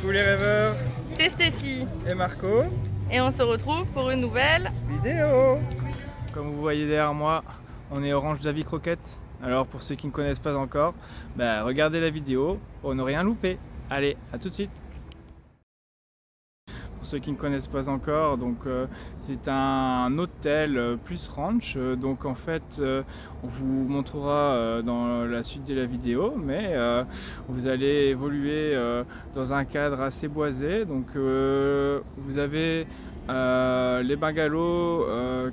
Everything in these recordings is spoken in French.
Coucou les rêveurs, C'est Stéphie et Marco. et on se retrouve pour une nouvelle Vidéo. Comme vous voyez derrière moi, on est Orange Davy Croquette. Alors pour ceux qui ne connaissent pas encore, regardez la vidéo pour ne rien louper. Allez, à tout de suite. Pour ceux qui ne connaissent pas encore, c'est un hôtel plus ranch. Donc en fait, on vous montrera dans la suite de la vidéo, mais vous allez évoluer dans un cadre assez boisé. Donc vous avez les bungalows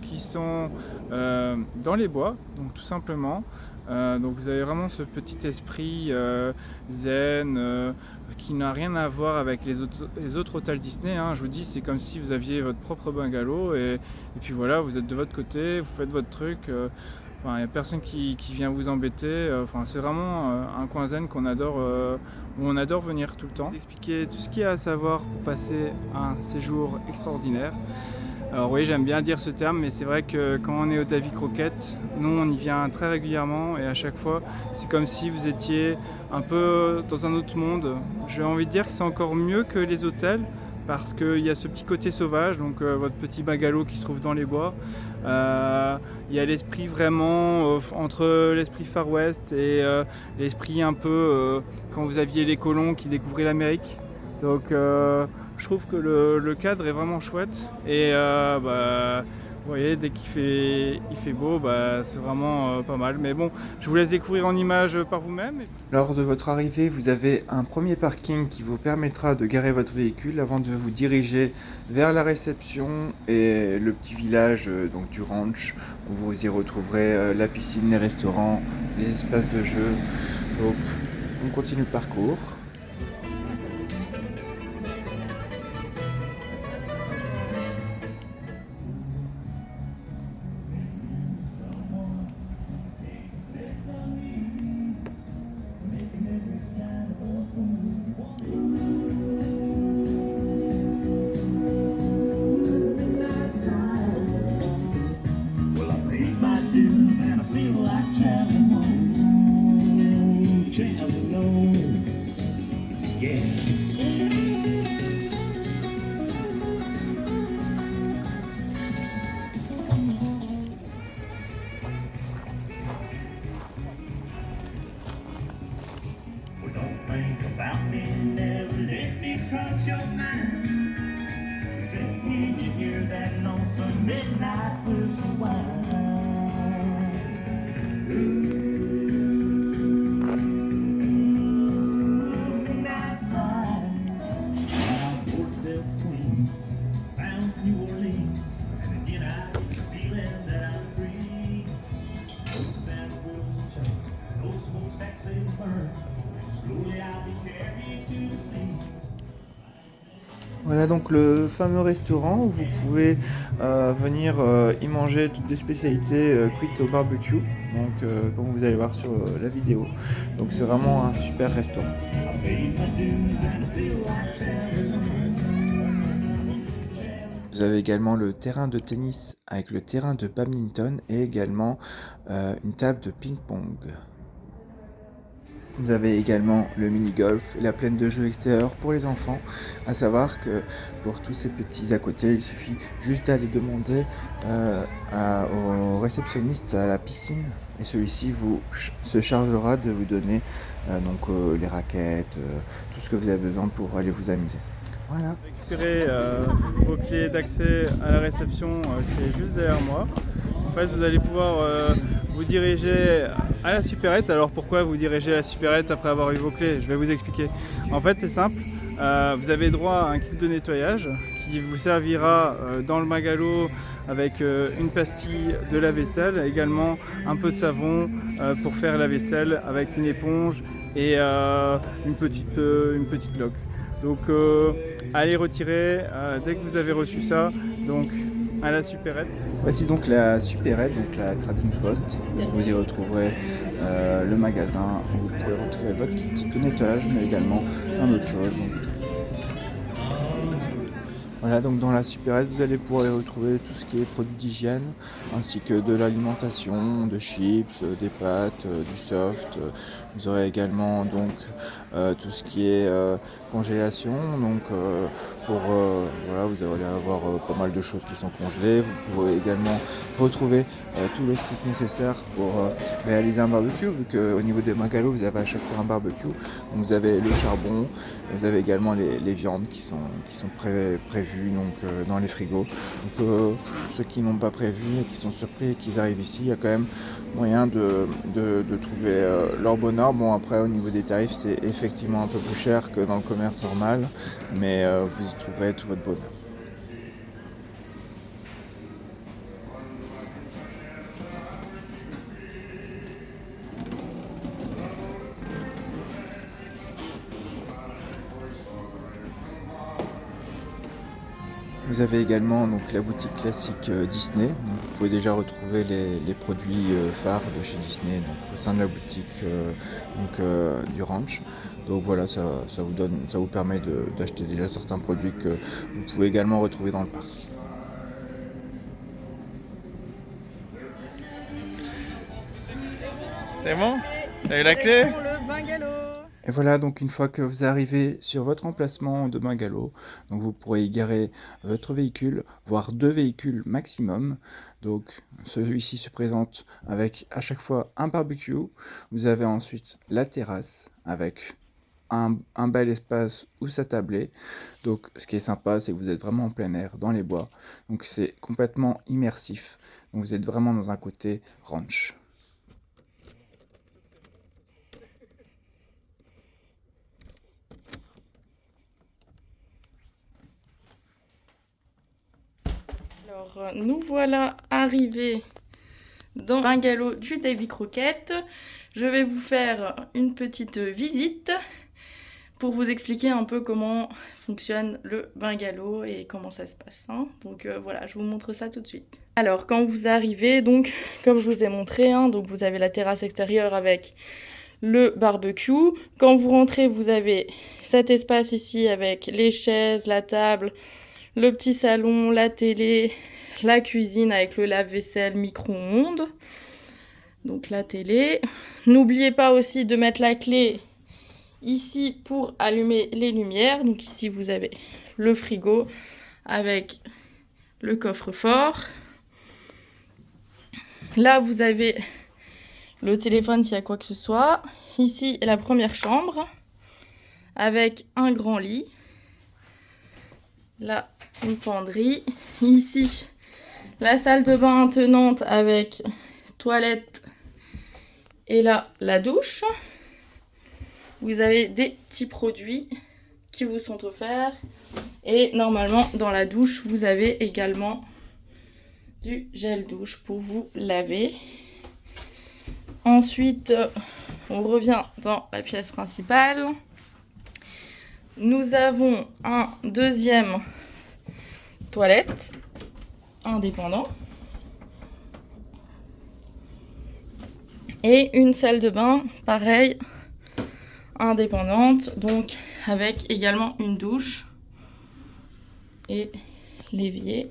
qui sont dans les bois, donc tout simplement. Donc vous avez vraiment ce petit esprit zen qui n'a rien à voir avec les autres hôtels Disney, hein. Je vous dis, c'est comme si vous aviez votre propre bungalow et puis voilà, vous êtes de votre côté, vous faites votre truc. Il n'y a personne qui vient vous embêter. C'est vraiment un coin zen qu'on adore, où on adore venir tout le temps. Expliquer tout ce qu'il y a à savoir pour passer un séjour extraordinaire. Alors oui, j'aime bien dire ce terme, mais c'est vrai que quand on est au Davy Croquette, nous on y vient très régulièrement et à chaque fois c'est comme si vous étiez un peu dans un autre monde. J'ai envie de dire que c'est encore mieux que les hôtels parce qu'il y a ce petit côté sauvage, donc votre petit bungalow qui se trouve dans les bois. Il y a l'esprit vraiment entre l'esprit Far West et l'esprit un peu quand vous aviez les colons qui découvraient l'Amérique. Donc je trouve que le cadre est vraiment chouette et vous voyez, dès qu'il fait beau, c'est vraiment pas mal. Mais bon, je vous laisse découvrir en images par vous-même. Lors de votre arrivée, vous avez un premier parking qui vous permettra de garer votre véhicule avant de vous diriger vers la réception et le petit village donc du ranch où vous y retrouverez la piscine, les restaurants, les espaces de jeu. Donc on continue le parcours. Midnight whistle whine. Midnight time. I worked that queen, found New Orleans, and again I get the feeling that I'm free. Those bad wolves change, those smokestacks they burn, and slowly I'll be carried to the sea. Voilà donc le fameux restaurant où vous pouvez venir y manger toutes des spécialités cuites au barbecue, donc comme vous allez voir sur la vidéo. Donc c'est vraiment un super restaurant. Vous avez également le terrain de tennis avec le terrain de badminton et également une table de ping-pong. Vous avez également le mini-golf et la plaine de jeux extérieure pour les enfants. À savoir que pour tous ces petits à côté, il suffit juste d'aller demander au réceptionniste à la piscine. Et celui-ci se chargera de vous donner les raquettes, tout ce que vous avez besoin pour aller vous amuser. Voilà. Récupérez vos clés d'accès à la réception qui est juste derrière moi. En fait, vous allez pouvoir vous diriger à la supérette. Alors pourquoi vous dirigez à la supérette après avoir eu vos clés? Je vais vous expliquer. En fait, c'est simple. Vous avez droit à un kit de nettoyage qui vous servira dans le bungalow avec une pastille de lave-vaisselle, également un peu de savon pour faire la vaisselle avec une éponge et une petite loque. Donc allez retirer dès que vous avez reçu ça, donc à la supérette. Voici donc la supérette, donc la Trading Post. Vous y retrouverez le magasin où vous pouvez retirer votre kit de nettoyage, mais également plein d'autres choses. Donc, Voilà, donc dans la supérette, vous allez pouvoir y retrouver tout ce qui est produits d'hygiène, ainsi que de l'alimentation, de chips, des pâtes, du soft. Vous aurez également donc tout ce qui est congélation. Donc voilà, vous allez avoir pas mal de choses qui sont congelées. Vous pourrez également retrouver tout le truc nécessaire pour réaliser un barbecue, vu qu'au niveau des bungalows, vous avez à chaque fois un barbecue. Donc vous avez le charbon, vous avez également les viandes qui sont prévues donc, dans les frigos. Donc ceux qui n'ont pas prévu et qui sont surpris et qui arrivent ici, il y a quand même moyen de trouver leur bonheur. Bon, après au niveau des tarifs, c'est effectivement un peu plus cher que dans le commerce normal, mais vous y trouverez tout votre bonheur. Vous avez également donc, la boutique classique Disney. Donc, vous pouvez déjà retrouver les produits phares de chez Disney donc, au sein de la boutique du ranch. Donc voilà, ça vous permet d'acheter déjà certains produits que vous pouvez également retrouver dans le parc. C'est bon? T'as eu la clé? Direction le bungalow. Et voilà, donc une fois que vous arrivez sur votre emplacement de bungalow, donc vous pourrez y garer votre véhicule, voire 2 véhicules maximum. Donc celui-ci se présente avec à chaque fois un barbecue. Vous avez ensuite la terrasse avec un bel espace où s'attabler. Donc ce qui est sympa, c'est que vous êtes vraiment en plein air, dans les bois. Donc c'est complètement immersif. Donc vous êtes vraiment dans un côté ranch. Alors, nous voilà arrivés dans le bungalow du Davy Crockett. Je vais vous faire une petite visite pour vous expliquer un peu comment fonctionne le bungalow et comment ça se passe. Hein. Donc voilà, je vous montre ça tout de suite. Alors, quand vous arrivez, donc, comme je vous ai montré, hein, donc vous avez la terrasse extérieure avec le barbecue. Quand vous rentrez, vous avez cet espace ici avec les chaises, la table, le petit salon, la télé, la cuisine avec le lave-vaisselle, micro-ondes. Donc la télé. N'oubliez pas aussi de mettre la clé ici pour allumer les lumières. Donc ici vous avez le frigo avec le coffre-fort. Là vous avez le téléphone s'il y a quoi que ce soit. Ici la première chambre avec un grand lit. Là, une penderie. Ici, la salle de bain attenante avec toilette. Et là, la douche. Vous avez des petits produits qui vous sont offerts. Et normalement, dans la douche, vous avez également du gel douche pour vous laver. Ensuite, on revient dans la pièce principale. Nous avons un deuxième toilette indépendant et une salle de bain pareil indépendante, donc avec également une douche et l'évier.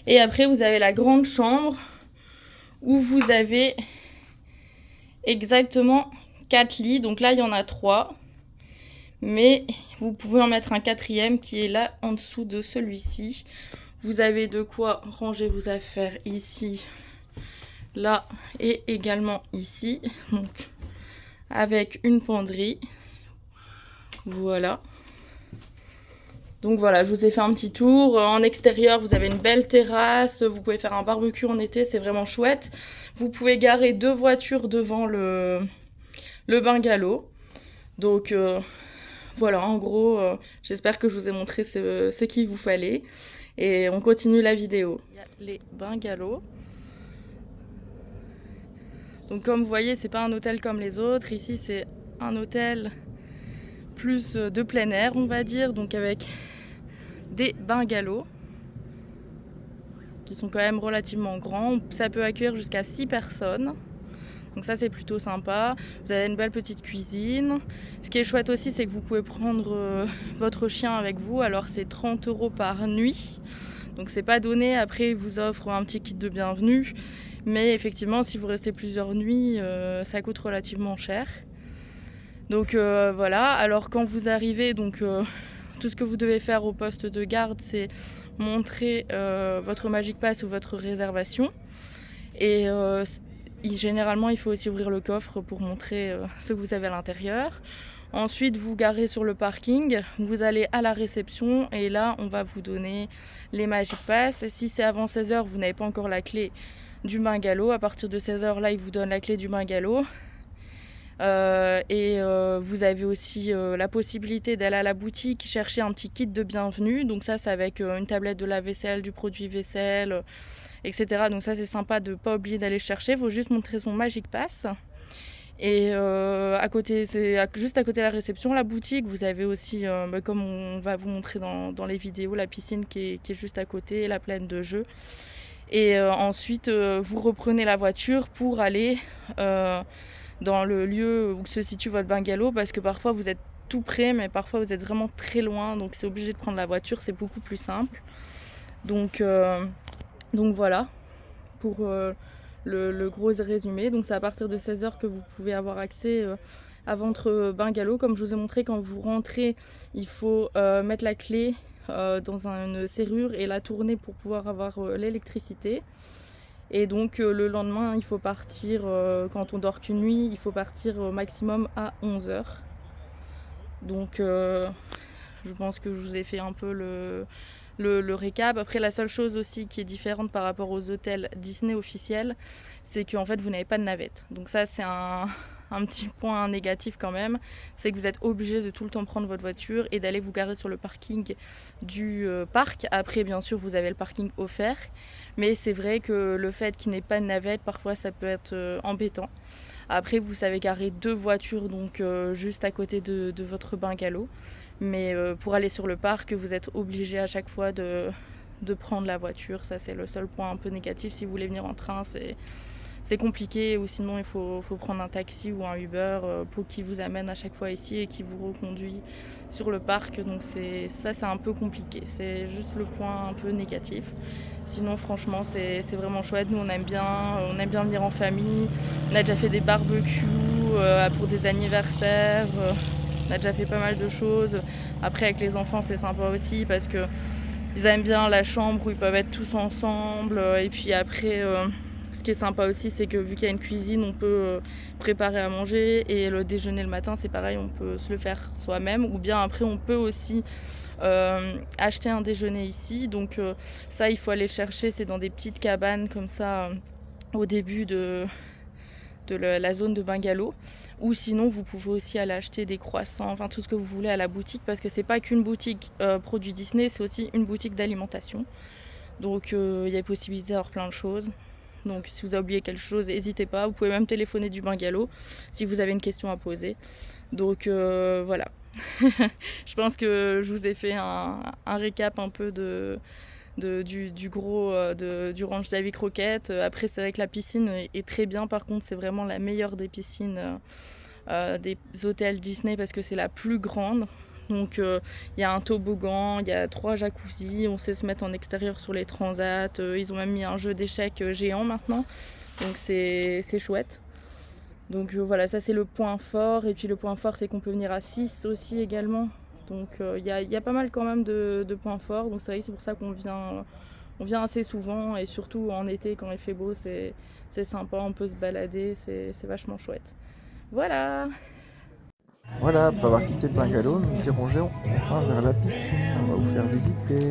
Et après vous avez la grande chambre où vous avez exactement 4 lits. Donc là il y en a 3. Mais vous pouvez en mettre un 4e qui est là en dessous de celui-ci. Vous avez de quoi ranger vos affaires ici, là et également ici. Donc avec une penderie. Voilà. Donc voilà, je vous ai fait un petit tour. En extérieur, vous avez une belle terrasse. Vous pouvez faire un barbecue en été, c'est vraiment chouette. Vous pouvez garer 2 voitures devant le bungalow. Donc voilà, en gros, j'espère que je vous ai montré ce qu'il vous fallait. Et on continue la vidéo. Il y a les bungalows. Donc comme vous voyez, c'est pas un hôtel comme les autres. Ici, c'est un hôtel plus de plein air, on va dire. Donc avec des bungalows qui sont quand même relativement grands. Ça peut accueillir jusqu'à 6 personnes. Donc ça c'est plutôt sympa. Vous avez une belle petite cuisine. Ce qui est chouette aussi, c'est que vous pouvez prendre votre chien avec vous. Alors c'est 30 € par nuit. Donc c'est pas donné. Après ils vous offrent un petit kit de bienvenue. Mais effectivement, si vous restez plusieurs nuits, ça coûte relativement cher. Donc voilà. Alors quand vous arrivez, donc tout ce que vous devez faire au poste de garde, c'est montrer votre Magic Pass ou votre réservation. Et généralement, il faut aussi ouvrir le coffre pour montrer ce que vous avez à l'intérieur. Ensuite, vous garez sur le parking, vous allez à la réception et là, on va vous donner les Magic Pass. Si c'est avant 16h, vous n'avez pas encore la clé du bungalow. À partir de 16h, là, ils vous donnent la clé du bungalow. Vous avez aussi la possibilité d'aller à la boutique chercher un petit kit de bienvenue. Donc ça, c'est avec une tablette de lave-vaisselle, du produit vaisselle, etc. Donc ça, c'est sympa de ne pas oublier d'aller chercher. Il faut juste montrer son Magic Pass. Et à côté, juste à côté de la réception, la boutique, vous avez aussi, comme on va vous montrer dans les vidéos, la piscine qui est juste à côté, la plaine de jeux. Et ensuite, vous reprenez la voiture pour aller dans le lieu où se situe votre bungalow, parce que parfois vous êtes tout près, mais parfois vous êtes vraiment très loin, donc c'est obligé de prendre la voiture, c'est beaucoup plus simple. Donc voilà, pour le gros résumé. Donc c'est à partir de 16h que vous pouvez avoir accès à votre bungalow. Comme je vous ai montré, quand vous rentrez, il faut mettre la clé dans une serrure et la tourner pour pouvoir avoir l'électricité. Et donc le lendemain, il faut partir, quand on dort qu'une nuit, il faut partir au maximum à 11h. Donc je pense que je vous ai fait un peu le récap. Après, la seule chose aussi qui est différente par rapport aux hôtels Disney officiels, c'est qu'en fait vous n'avez pas de navette. Donc ça, c'est un petit point négatif quand même, c'est que vous êtes obligé de tout le temps prendre votre voiture et d'aller vous garer sur le parking du parc. Après, bien sûr, vous avez le parking offert, mais c'est vrai que le fait qu'il n'ait pas de navette, parfois ça peut être embêtant. Après, vous savez garer 2 voitures, donc juste à côté de votre bungalow. Mais pour aller sur le parc, vous êtes obligé à chaque fois de prendre la voiture. Ça, c'est le seul point un peu négatif. Si vous voulez venir en train, c'est compliqué, ou sinon il faut prendre un taxi ou un Uber pour qui vous amène à chaque fois ici et qui vous reconduit sur le parc. Donc c'est un peu compliqué, c'est juste le point un peu négatif. Sinon franchement c'est vraiment chouette, nous on aime bien venir en famille. On a déjà fait des barbecues pour des anniversaires, on a déjà fait pas mal de choses. Après avec les enfants c'est sympa aussi parce que ils aiment bien la chambre où ils peuvent être tous ensemble. Et puis après ce qui est sympa aussi, c'est que vu qu'il y a une cuisine, on peut préparer à manger, et le déjeuner le matin, c'est pareil, on peut se le faire soi-même, ou bien après on peut aussi acheter un déjeuner ici. Donc ça, il faut aller le chercher, c'est dans des petites cabanes comme ça au début de la zone de bungalow, ou sinon vous pouvez aussi aller acheter des croissants, enfin tout ce que vous voulez à la boutique, parce que c'est pas qu'une boutique produits Disney, c'est aussi une boutique d'alimentation. Donc il y a possibilité d'avoir plein de choses. Donc si vous avez oublié quelque chose, n'hésitez pas. Vous pouvez même téléphoner du bungalow si vous avez une question à poser. Donc voilà. Je pense que je vous ai fait un récap un peu du gros du ranch Davy Crockett. Après, c'est vrai que la piscine est très bien. Par contre, c'est vraiment la meilleure des piscines des hôtels Disney parce que c'est la plus grande. Donc il y a un toboggan, il y a 3 jacuzzis, on sait se mettre en extérieur sur les transats, ils ont même mis un jeu d'échecs géant maintenant, donc c'est chouette. Donc voilà, ça c'est le point fort, et puis le point fort c'est qu'on peut venir à 6 aussi également, donc il y a pas mal quand même de points forts, donc c'est vrai que c'est pour ça qu'on vient assez souvent, et surtout en été quand il fait beau, c'est sympa, on peut se balader, c'est vachement chouette. Voilà. Voilà, après avoir quitté le bungalow, nous nous dirigeons enfin vers la piscine. On va vous faire visiter.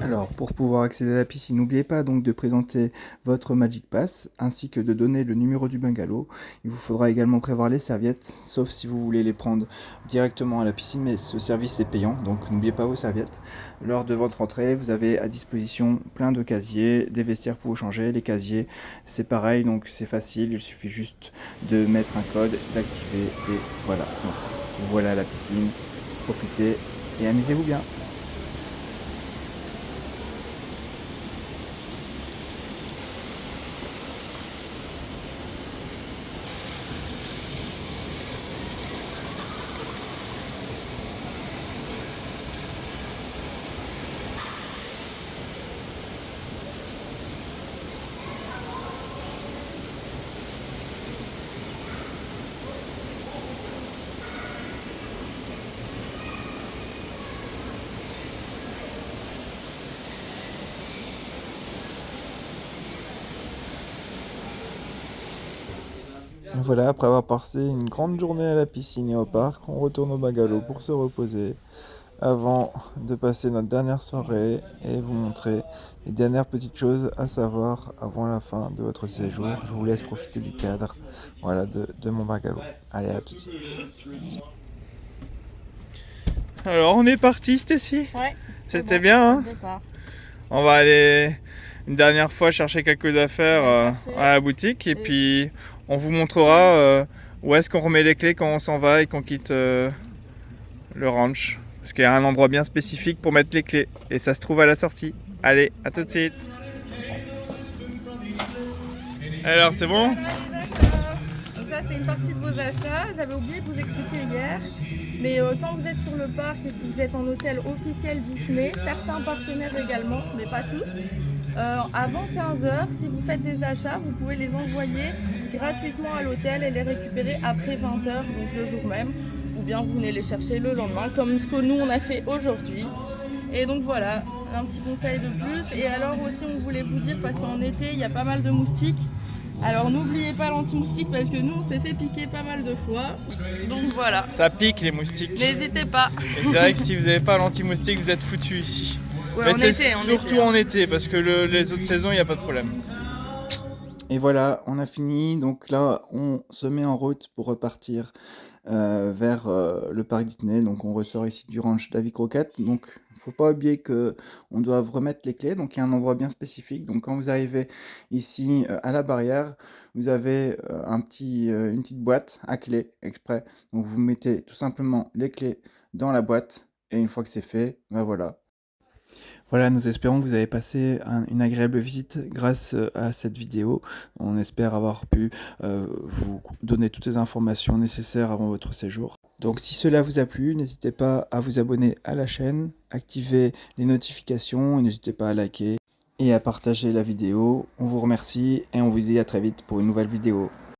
Alors, pour pouvoir accéder à la piscine, n'oubliez pas donc de présenter votre Magic Pass ainsi que de donner le numéro du bungalow. Il vous faudra également prévoir les serviettes, sauf si vous voulez les prendre directement à la piscine, mais ce service est payant, donc n'oubliez pas vos serviettes. Lors de votre entrée, vous avez à disposition plein de casiers, des vestiaires pour vous changer. Les casiers, c'est pareil, donc c'est facile, il suffit juste de mettre un code, d'activer, et voilà. Donc, voilà la piscine, profitez et amusez-vous bien. Et voilà, après avoir passé une grande journée à la piscine et au parc, on retourne au bungalow pour se reposer avant de passer notre dernière soirée et vous montrer les dernières petites choses à savoir avant la fin de votre séjour. Je vous laisse profiter du cadre, voilà, de mon bungalow. Allez, à tout de suite. Alors on est parti, Stécie. Ouais. C'était bien, hein? Départ. On va aller une dernière fois chercher quelques affaires On va chercher. à la boutique et Et- puis on vous montrera où est-ce qu'on remet les clés quand on s'en va et qu'on quitte le ranch. Parce qu'il y a un endroit bien spécifique pour mettre les clés et ça se trouve à la sortie. Allez, à tout de suite. Alors c'est bon? Voilà les achats. Donc ça c'est une partie de vos achats. J'avais oublié de vous expliquer hier. Mais quand vous êtes sur le parc et que vous êtes en hôtel officiel Disney, certains partenaires également, mais pas tous, avant 15h, si vous faites des achats, vous pouvez les envoyer gratuitement à l'hôtel et les récupérer après 20h, donc le jour même. Ou bien vous venez les chercher le lendemain, comme ce que nous on a fait aujourd'hui. Et donc voilà, un petit conseil de plus. Et alors aussi on voulait vous dire, parce qu'en été il y a pas mal de moustiques. Alors n'oubliez pas l'anti-moustique parce que nous on s'est fait piquer pas mal de fois. Donc voilà, Ça pique les moustiques. n'hésitez pas. Et c'est vrai que si vous n'avez pas l'anti-moustique, vous êtes foutus ici. Ouais, Mais en c'est été, surtout en été parce que les autres saisons, il n'y a pas de problème. Et voilà, on a fini. Donc là, on se met en route pour repartir vers le parc Disney. Donc on ressort ici du ranch Davy Crockett. Donc il ne faut pas oublier que on doit remettre les clés. Donc il y a un endroit bien spécifique. Donc quand vous arrivez ici à la barrière, vous avez une petite boîte à clés exprès. Donc vous mettez tout simplement les clés dans la boîte. Et une fois que c'est fait, ben voilà. Voilà, nous espérons que vous avez passé une agréable visite grâce à cette vidéo. On espère avoir pu vous donner toutes les informations nécessaires avant votre séjour. Donc si cela vous a plu, n'hésitez pas à vous abonner à la chaîne, activer les notifications, et n'hésitez pas à liker et à partager la vidéo. On vous remercie et on vous dit à très vite pour une nouvelle vidéo.